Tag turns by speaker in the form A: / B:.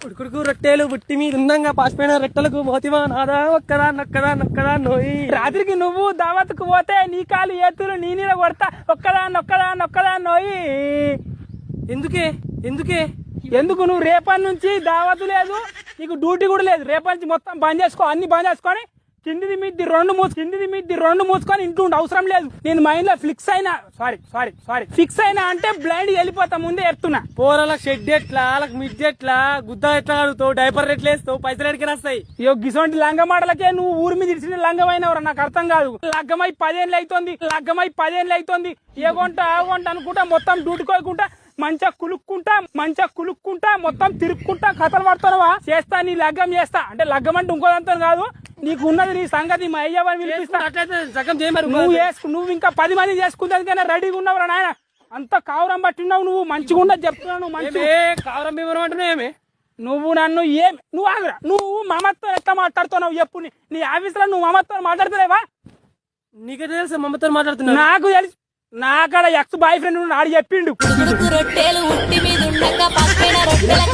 A: ఉడుకుడుకు రొట్టెలు బుట్టి మీద ఉందంగా పాసిపోయిన రొట్టెలకు పోతివా నాదా ఒక్కదా నొక్కదా నొక్కదా నోయి. రాత్రికి నువ్వు దావత్కు పోతే నీ కాలు ఏతులు నీ నీడ కొడతా ఒక్కదా నొక్కదా నొక్కదా నోయి. ఎందుకే ఎందుకే ఎందుకు నువ్వు రేపటి నుంచి దావత్ లేదు, నీకు డ్యూటీ కూడా లేదు. రేపటి నుంచి మొత్తం బంద్ చేసుకో, అన్ని బంద్ చేసుకొని కిందిది మీది రెండు మూసుకొని ఇంటుండి అవసరం లేదు. నేను మైండ్ లో ఫిక్స్ అయినా అంటే బ్లైండ్ వెళ్ళిపోతా, ముందే చెప్తున్నా. పోరాలకు షెడ్ ఎట్లా, వాళ్ళకి మిడ్ ఎట్లా, గుద్ద ఎట్లా కడుగుతావు, డైపర్ ఎట్లా వేస్తావు, పైసలు ఎడికి వస్తాయి. ఇయో గిసోంటి లంగ మాటలకే నువ్వు ఊరి మీద ఇచ్చిన లంగమైనవరా, నాకు అర్థం కాదు. లగ్గమై 10 ఏళ్ళు అవుతుంది. ఏ కొంట ఆ కొంట అనుకుంటా మొత్తం డ్యూటీ కోయకుంటా మంచిగా కులుక్కుంటా మొత్తం తిరుక్కుంటా కథలు పడుతున్నావా. చేస్తా నీ లగ్గం చేస్తా అంటే లగ్గం అంటే ఇంకోదంతా కాదు, నీకు ఉన్నది నీ సంగతి మా అయ్యవని పిలిపిస్తా. నువ్వు ఇంకా 10 మంది చేసుకుందానికైనా రెడీగా ఉన్నావురా నాయన. అంత కావురం పట్టినావు నువ్వు, మంచిగా ఉండదు చెప్తున్నావు. నువ్వు కావురం ఏమంటున్నావు? నువ్వు నన్ను నువ్వు ఆగురా, నువ్వు మమతో ఎట్లా మాట్లాడుతున్నావు చెప్పు. నీ ఆఫీస్ లో నువ్వు మమతో మాట్లాడుతున్నావా? నీకే తెలుసు మమతో మాట్లాడుతున్నావు. నాకు తెలుసు, నాకాడ ఎక్స్ బాయ్ ఫ్రెండ్ ఆడు చెప్పిండు.
B: రొట్టెలు ఉట్టి మీద ఉండక పక్కన రొట్టెలకు